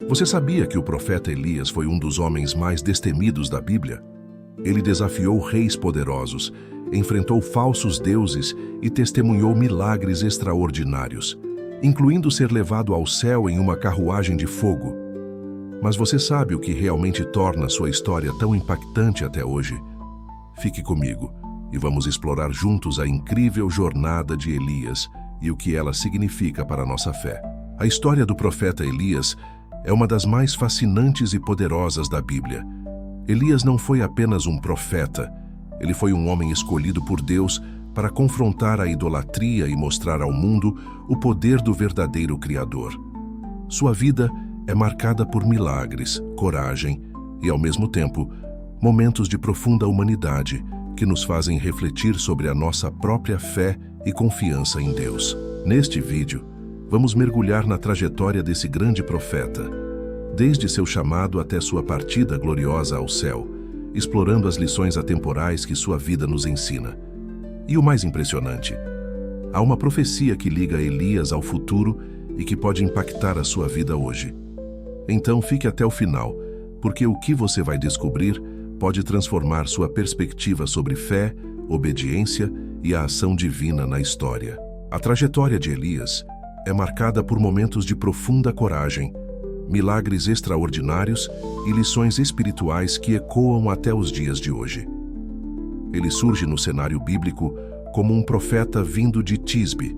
Você sabia que o profeta Elias foi um dos homens mais destemidos da Bíblia? Ele desafiou reis poderosos, enfrentou falsos deuses e testemunhou milagres extraordinários, incluindo ser levado ao céu em uma carruagem de fogo. Mas você sabe o que realmente torna sua história tão impactante até hoje? Fique comigo e vamos explorar juntos a incrível jornada de Elias e o que ela significa para a nossa fé. A história do profeta Elias é uma das mais fascinantes e poderosas da Bíblia. Elias não foi apenas um profeta, ele foi um homem escolhido por Deus para confrontar a idolatria e mostrar ao mundo o poder do verdadeiro Criador. Sua vida é marcada por milagres, coragem e, ao mesmo tempo, momentos de profunda humanidade que nos fazem refletir sobre a nossa própria fé e confiança em Deus. Neste vídeo, vamos mergulhar na trajetória desse grande profeta, desde seu chamado até sua partida gloriosa ao céu, explorando as lições atemporais que sua vida nos ensina. E o mais impressionante, há uma profecia que liga Elias ao futuro e que pode impactar a sua vida hoje. Então fique até o final, porque o que você vai descobrir pode transformar sua perspectiva sobre fé, obediência e a ação divina na história. A trajetória de Elias é marcada por momentos de profunda coragem, milagres extraordinários e lições espirituais que ecoam até os dias de hoje. Ele surge no cenário bíblico como um profeta vindo de Tisbe,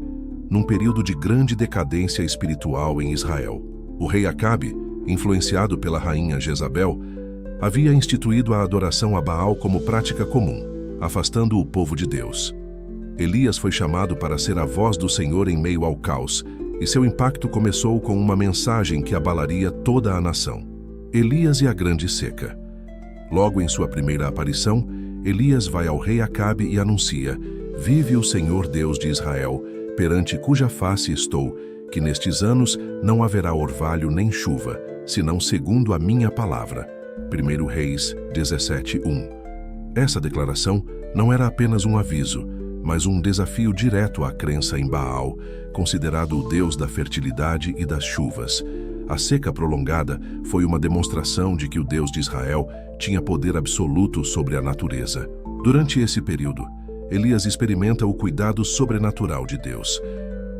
num período de grande decadência espiritual em Israel. O rei Acabe, influenciado pela rainha Jezabel, havia instituído a adoração a Baal como prática comum, afastando o povo de Deus. Elias foi chamado para ser a voz do Senhor em meio ao caos, e seu impacto começou com uma mensagem que abalaria toda a nação: Elias e a grande seca. Logo em sua primeira aparição, Elias vai ao rei Acabe e anuncia: Vive o Senhor Deus de Israel, perante cuja face estou, que nestes anos não haverá orvalho nem chuva, senão segundo a minha palavra. 1 Reis 17:1. Essa declaração não era apenas um aviso, mas um desafio direto à crença em Baal, considerado o deus da fertilidade e das chuvas. A seca prolongada foi uma demonstração de que o Deus de Israel tinha poder absoluto sobre a natureza. Durante esse período, Elias experimenta o cuidado sobrenatural de Deus.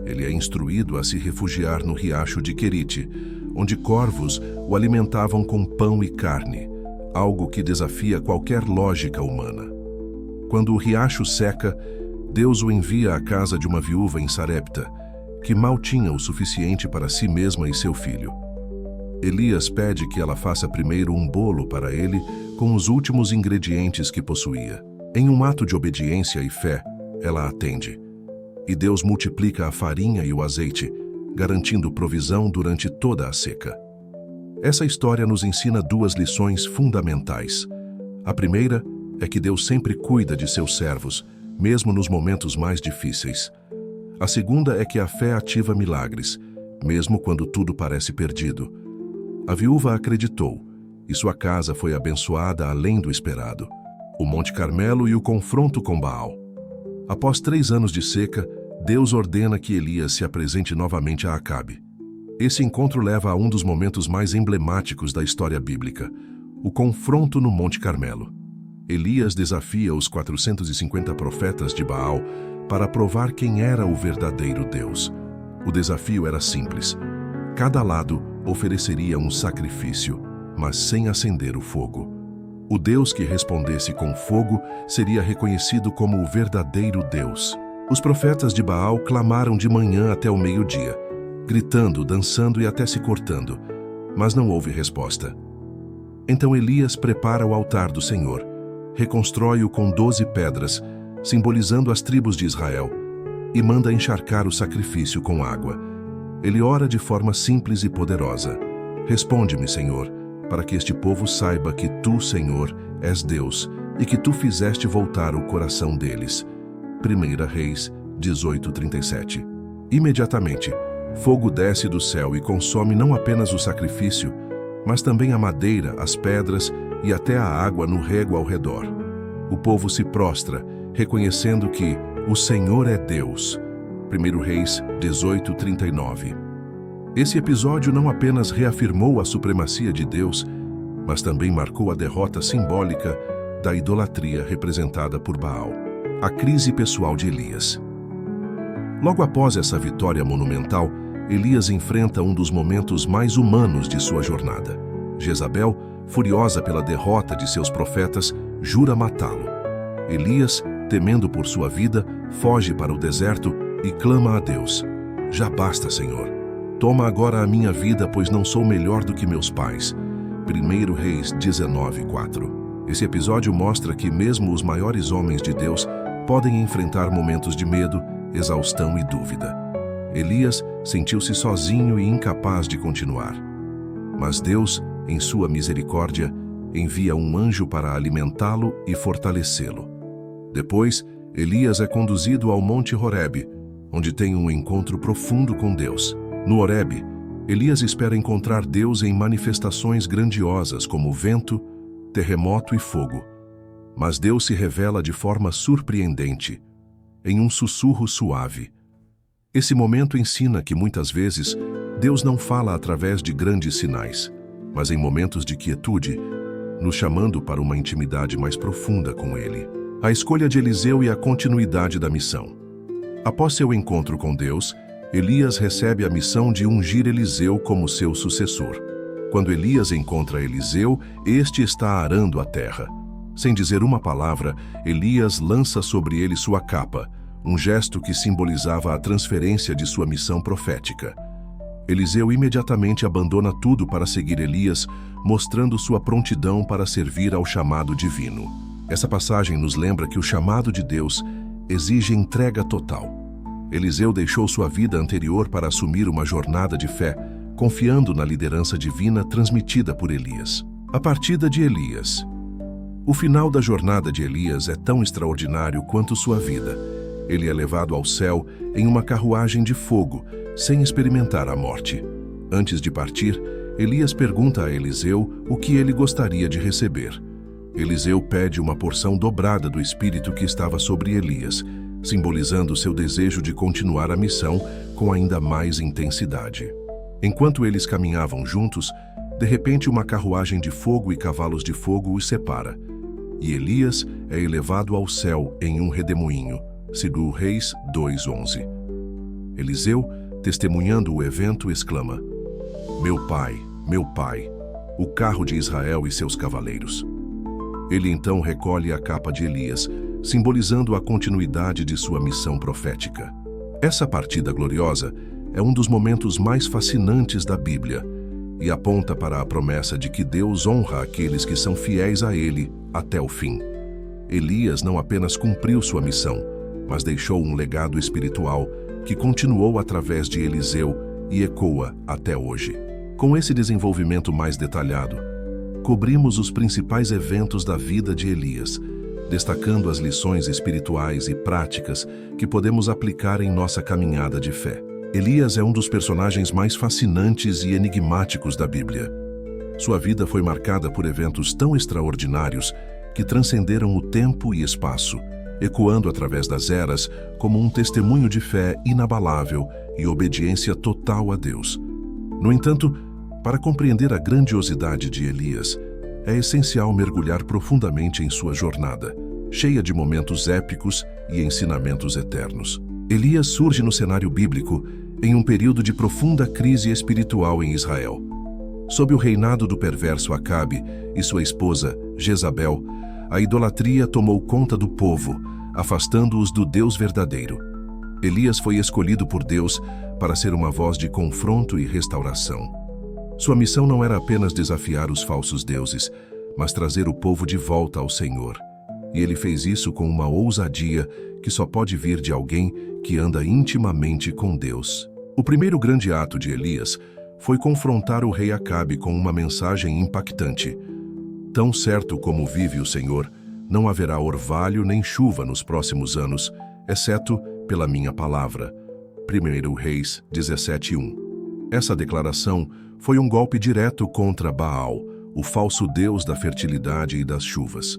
Ele é instruído a se refugiar no riacho de Querite, onde corvos o alimentavam com pão e carne, algo que desafia qualquer lógica humana. Quando o riacho seca, Deus o envia à casa de uma viúva em Sarepta, que mal tinha o suficiente para si mesma e seu filho. Elias pede que ela faça primeiro um bolo para ele com os últimos ingredientes que possuía. Em um ato de obediência e fé, ela atende. E Deus multiplica a farinha e o azeite, garantindo provisão durante toda a seca. Essa história nos ensina duas lições fundamentais. A primeira é que Deus sempre cuida de seus servos, mesmo nos momentos mais difíceis. A segunda é que a fé ativa milagres, mesmo quando tudo parece perdido. A viúva acreditou, e sua casa foi abençoada além do esperado. O Monte Carmelo e o confronto com Baal. Após 3 anos de seca, Deus ordena que Elias se apresente novamente a Acabe. Esse encontro leva a um dos momentos mais emblemáticos da história bíblica, o confronto no Monte Carmelo. Elias desafia os 450 profetas de Baal para provar quem era o verdadeiro Deus. O desafio era simples. Cada lado ofereceria um sacrifício, mas sem acender o fogo. O Deus que respondesse com fogo seria reconhecido como o verdadeiro Deus. Os profetas de Baal clamaram de manhã até o meio-dia, gritando, dançando e até se cortando, mas não houve resposta. Então Elias prepara o altar do Senhor, reconstrói-o com 12 pedras, simbolizando as tribos de Israel, e manda encharcar o sacrifício com água. Ele ora de forma simples e poderosa: Responde-me, Senhor, para que este povo saiba que Tu, Senhor, és Deus, e que Tu fizeste voltar o coração deles. 1 Reis 18:37. Imediatamente, fogo desce do céu e consome não apenas o sacrifício, mas também a madeira, as pedras e até a água no rego ao redor. O povo se prostra, reconhecendo que o Senhor é Deus. 1 Reis 18:39. Esse episódio não apenas reafirmou a supremacia de Deus, mas também marcou a derrota simbólica da idolatria representada por Baal. A crise pessoal de Elias. Logo após essa vitória monumental, Elias enfrenta um dos momentos mais humanos de sua jornada. Jezabel, furiosa pela derrota de seus profetas, jura matá-lo. Elias, temendo por sua vida, foge para o deserto e clama a Deus: "Já basta, Senhor. Toma agora a minha vida, pois não sou melhor do que meus pais." 1 Reis 19:4. Esse episódio mostra que mesmo os maiores homens de Deus podem enfrentar momentos de medo, exaustão e dúvida. Elias sentiu-se sozinho e incapaz de continuar. Mas Deus, em sua misericórdia, envia um anjo para alimentá-lo e fortalecê-lo. Depois, Elias é conduzido ao Monte Horebe, onde tem um encontro profundo com Deus. No Horebe, Elias espera encontrar Deus em manifestações grandiosas como vento, terremoto e fogo. Mas Deus se revela de forma surpreendente, em um sussurro suave. Esse momento ensina que muitas vezes Deus não fala através de grandes sinais, mas em momentos de quietude, nos chamando para uma intimidade mais profunda com Ele. A escolha de Eliseu e a continuidade da missão. Após seu encontro com Deus, Elias recebe a missão de ungir Eliseu como seu sucessor. Quando Elias encontra Eliseu, este está arando a terra. Sem dizer uma palavra, Elias lança sobre ele sua capa, um gesto que simbolizava a transferência de sua missão profética. Eliseu imediatamente abandona tudo para seguir Elias, mostrando sua prontidão para servir ao chamado divino. Essa passagem nos lembra que o chamado de Deus exige entrega total. Eliseu deixou sua vida anterior para assumir uma jornada de fé, confiando na liderança divina transmitida por Elias. A partida de Elias. O final da jornada de Elias é tão extraordinário quanto sua vida. Ele é levado ao céu em uma carruagem de fogo, sem experimentar a morte. Antes de partir, Elias pergunta a Eliseu o que ele gostaria de receber. Eliseu pede uma porção dobrada do Espírito que estava sobre Elias, simbolizando seu desejo de continuar a missão com ainda mais intensidade. Enquanto eles caminhavam juntos, de repente uma carruagem de fogo e cavalos de fogo os separa, e Elias é elevado ao céu em um redemoinho. 2 Reis 2:11. Eliseu, testemunhando o evento, exclama: meu pai, o carro de Israel e seus cavaleiros." Ele então recolhe a capa de Elias, simbolizando a continuidade de sua missão profética. Essa partida gloriosa é um dos momentos mais fascinantes da Bíblia e aponta para a promessa de que Deus honra aqueles que são fiéis a Ele até o fim. Elias não apenas cumpriu sua missão, mas deixou um legado espiritual que continuou através de Eliseu e ecoa até hoje. Com esse desenvolvimento mais detalhado, cobrimos os principais eventos da vida de Elias, destacando as lições espirituais e práticas que podemos aplicar em nossa caminhada de fé. Elias é um dos personagens mais fascinantes e enigmáticos da Bíblia. Sua vida foi marcada por eventos tão extraordinários que transcenderam o tempo e espaço, ecoando através das eras como um testemunho de fé inabalável e obediência total a Deus. No entanto, para compreender a grandiosidade de Elias, é essencial mergulhar profundamente em sua jornada, cheia de momentos épicos e ensinamentos eternos. Elias surge no cenário bíblico em um período de profunda crise espiritual em Israel. Sob o reinado do perverso Acabe e sua esposa, Jezabel, a idolatria tomou conta do povo, afastando-os do Deus verdadeiro. Elias foi escolhido por Deus para ser uma voz de confronto e restauração. Sua missão não era apenas desafiar os falsos deuses, mas trazer o povo de volta ao Senhor. E ele fez isso com uma ousadia que só pode vir de alguém que anda intimamente com Deus. O primeiro grande ato de Elias foi confrontar o rei Acabe com uma mensagem impactante. Tão certo como vive o Senhor, não haverá orvalho nem chuva nos próximos anos, exceto pela minha palavra. 1 Reis 17:1. Essa declaração foi um golpe direto contra Baal, o falso deus da fertilidade e das chuvas.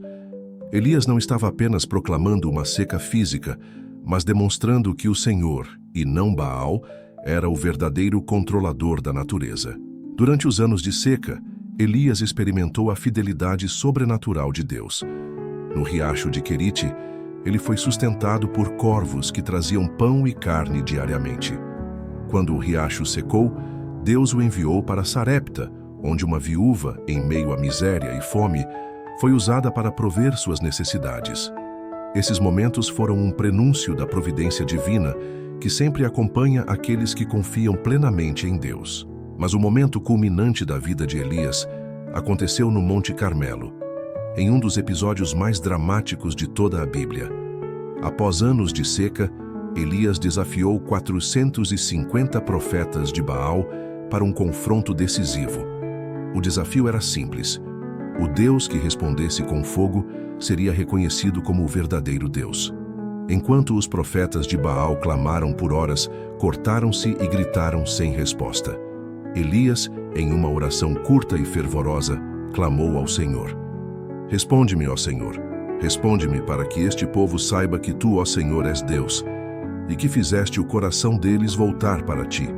Elias não estava apenas proclamando uma seca física, mas demonstrando que o Senhor, e não Baal, era o verdadeiro controlador da natureza. Durante os anos de seca, Elias experimentou a fidelidade sobrenatural de Deus. No riacho de Querite, ele foi sustentado por corvos que traziam pão e carne diariamente. Quando o riacho secou, Deus o enviou para Sarepta, onde uma viúva, em meio à miséria e fome, foi usada para prover suas necessidades. Esses momentos foram um prenúncio da providência divina que sempre acompanha aqueles que confiam plenamente em Deus. Mas o momento culminante da vida de Elias aconteceu no Monte Carmelo, em um dos episódios mais dramáticos de toda a Bíblia. Após anos de seca, Elias desafiou 450 profetas de Baal para um confronto decisivo. O desafio era simples. O Deus que respondesse com fogo seria reconhecido como o verdadeiro Deus. Enquanto os profetas de Baal clamaram por horas, cortaram-se e gritaram sem resposta. Elias, em uma oração curta e fervorosa, clamou ao Senhor: Responde-me, ó Senhor, responde-me para que este povo saiba que tu, ó Senhor, és Deus, e que fizeste o coração deles voltar para ti.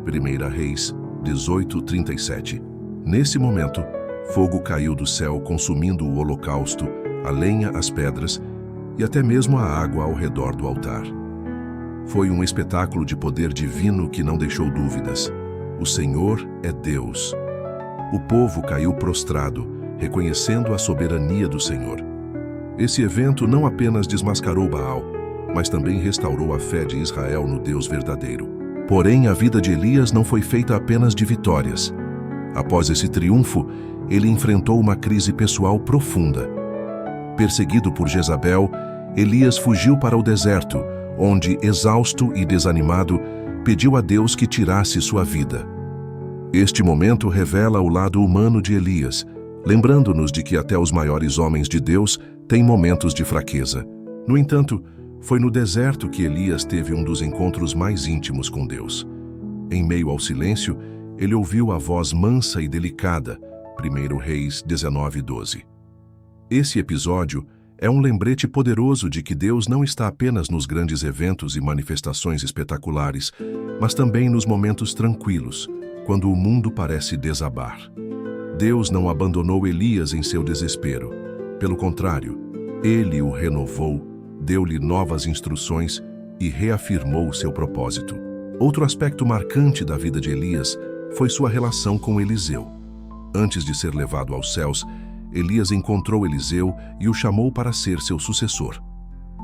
1 Reis 18:37. Nesse momento, fogo caiu do céu consumindo o holocausto, a lenha, as pedras e até mesmo a água ao redor do altar. Foi um espetáculo de poder divino que não deixou dúvidas. O Senhor é Deus. O povo caiu prostrado, reconhecendo a soberania do Senhor. Esse evento não apenas desmascarou Baal, mas também restaurou a fé de Israel no Deus verdadeiro. Porém, a vida de Elias não foi feita apenas de vitórias. Após esse triunfo, ele enfrentou uma crise pessoal profunda. Perseguido por Jezabel, Elias fugiu para o deserto, onde, exausto e desanimado, pediu a Deus que tirasse sua vida. Este momento revela o lado humano de Elias, lembrando-nos de que até os maiores homens de Deus têm momentos de fraqueza. No entanto, foi no deserto que Elias teve um dos encontros mais íntimos com Deus. Em meio ao silêncio, ele ouviu a voz mansa e delicada, 1 Reis 19:12. Esse episódio é um lembrete poderoso de que Deus não está apenas nos grandes eventos e manifestações espetaculares, mas também nos momentos tranquilos, quando o mundo parece desabar. Deus não abandonou Elias em seu desespero. Pelo contrário, ele o renovou, deu-lhe novas instruções e reafirmou seu propósito. Outro aspecto marcante da vida de Elias foi sua relação com Eliseu. Antes de ser levado aos céus, Elias encontrou Eliseu e o chamou para ser seu sucessor.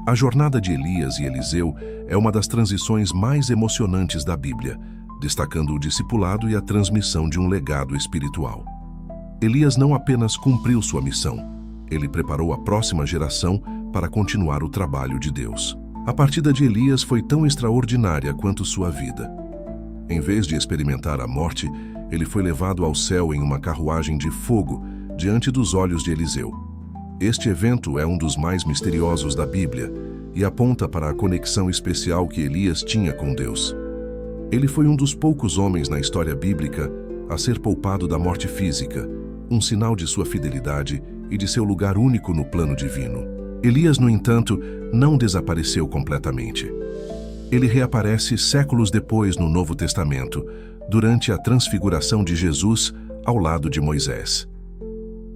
A jornada de Elias e Eliseu é uma das transições mais emocionantes da Bíblia, destacando o discipulado e a transmissão de um legado espiritual. Elias não apenas cumpriu sua missão, ele preparou a próxima geração para continuar o trabalho de Deus. A partida de Elias foi tão extraordinária quanto sua vida. Em vez de experimentar a morte, ele foi levado ao céu em uma carruagem de fogo, diante dos olhos de Eliseu. Este evento é um dos mais misteriosos da Bíblia e aponta para a conexão especial que Elias tinha com Deus. Ele foi um dos poucos homens na história bíblica a ser poupado da morte física, um sinal de sua fidelidade e de seu lugar único no plano divino. Elias, no entanto, não desapareceu completamente. Ele reaparece séculos depois no Novo Testamento, durante a transfiguração de Jesus ao lado de Moisés.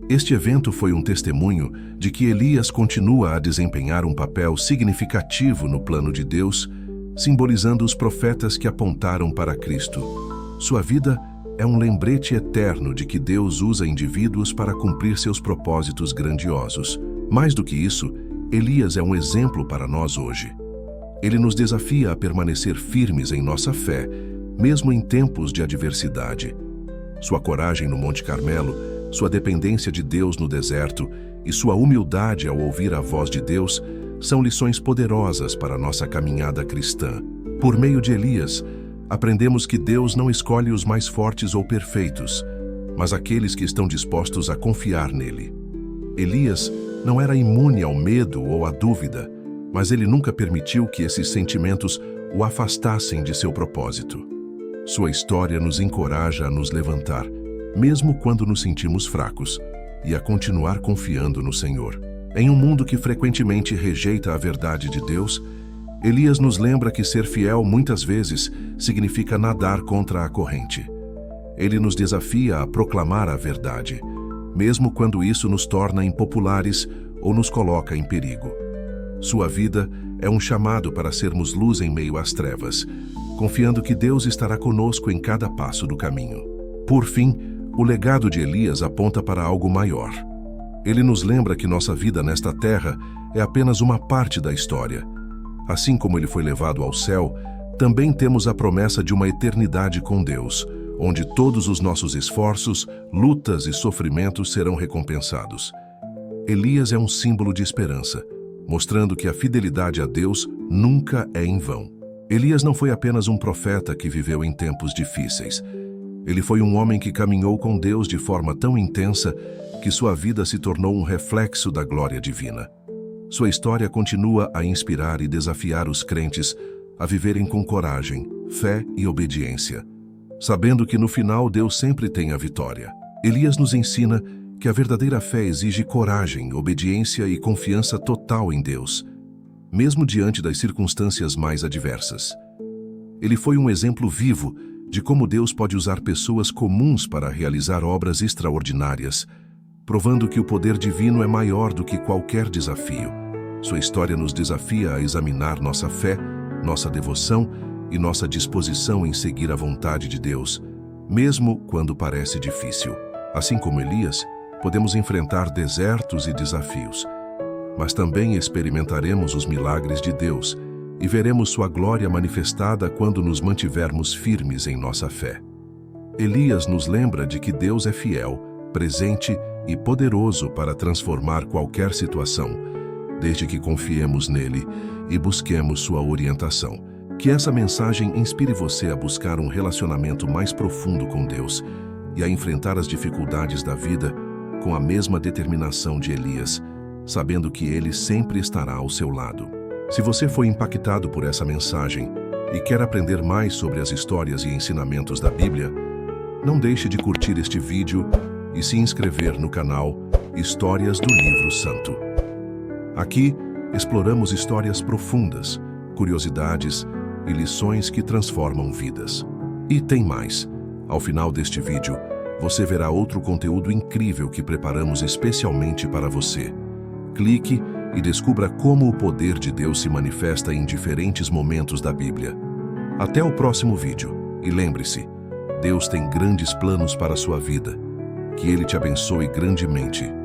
Este evento foi um testemunho de que Elias continua a desempenhar um papel significativo no plano de Deus, simbolizando os profetas que apontaram para Cristo. Sua vida é um lembrete eterno de que Deus usa indivíduos para cumprir seus propósitos grandiosos. Mais do que isso, Elias é um exemplo para nós hoje. Ele nos desafia a permanecer firmes em nossa fé, mesmo em tempos de adversidade. Sua coragem no Monte Carmelo, sua dependência de Deus no deserto e sua humildade ao ouvir a voz de Deus são lições poderosas para a nossa caminhada cristã. Por meio de Elias, aprendemos que Deus não escolhe os mais fortes ou perfeitos, mas aqueles que estão dispostos a confiar nele. Elias não era imune ao medo ou à dúvida, mas ele nunca permitiu que esses sentimentos o afastassem de seu propósito. Sua história nos encoraja a nos levantar, mesmo quando nos sentimos fracos, e a continuar confiando no Senhor. Em um mundo que frequentemente rejeita a verdade de Deus, Elias nos lembra que ser fiel muitas vezes significa nadar contra a corrente. Ele nos desafia a proclamar a verdade, mesmo quando isso nos torna impopulares ou nos coloca em perigo. Sua vida é um chamado para sermos luz em meio às trevas, confiando que Deus estará conosco em cada passo do caminho. Por fim, o legado de Elias aponta para algo maior. Ele nos lembra que nossa vida nesta terra é apenas uma parte da história. Assim como ele foi levado ao céu, também temos a promessa de uma eternidade com Deus, onde todos os nossos esforços, lutas e sofrimentos serão recompensados. Elias é um símbolo de esperança, mostrando que a fidelidade a Deus nunca é em vão. Elias não foi apenas um profeta que viveu em tempos difíceis. Ele foi um homem que caminhou com Deus de forma tão intensa que sua vida se tornou um reflexo da glória divina. Sua história continua a inspirar e desafiar os crentes a viverem com coragem, fé e obediência, sabendo que no final Deus sempre tem a vitória. Elias nos ensina que a verdadeira fé exige coragem, obediência e confiança total em Deus, mesmo diante das circunstâncias mais adversas. Ele foi um exemplo vivo de como Deus pode usar pessoas comuns para realizar obras extraordinárias, provando que o poder divino é maior do que qualquer desafio. Sua história nos desafia a examinar nossa fé, nossa devoção e nossa disposição em seguir a vontade de Deus, mesmo quando parece difícil. Assim como Elias, podemos enfrentar desertos e desafios, mas também experimentaremos os milagres de Deus e veremos sua glória manifestada quando nos mantivermos firmes em nossa fé. Elias nos lembra de que Deus é fiel, presente e poderoso para transformar qualquer situação, desde que confiemos nele e busquemos sua orientação. Que essa mensagem inspire você a buscar um relacionamento mais profundo com Deus e a enfrentar as dificuldades da vida com a mesma determinação de Elias, sabendo que ele sempre estará ao seu lado. Se você foi impactado por essa mensagem e quer aprender mais sobre as histórias e ensinamentos da Bíblia, não deixe de curtir este vídeo e se inscrever no canal Histórias do Livro Santo. Aqui, exploramos histórias profundas, curiosidades e lições que transformam vidas. E tem mais. Ao final deste vídeo, você verá outro conteúdo incrível que preparamos especialmente para você. Clique e descubra como o poder de Deus se manifesta em diferentes momentos da Bíblia. Até o próximo vídeo. E lembre-se, Deus tem grandes planos para a sua vida. Que Ele te abençoe grandemente.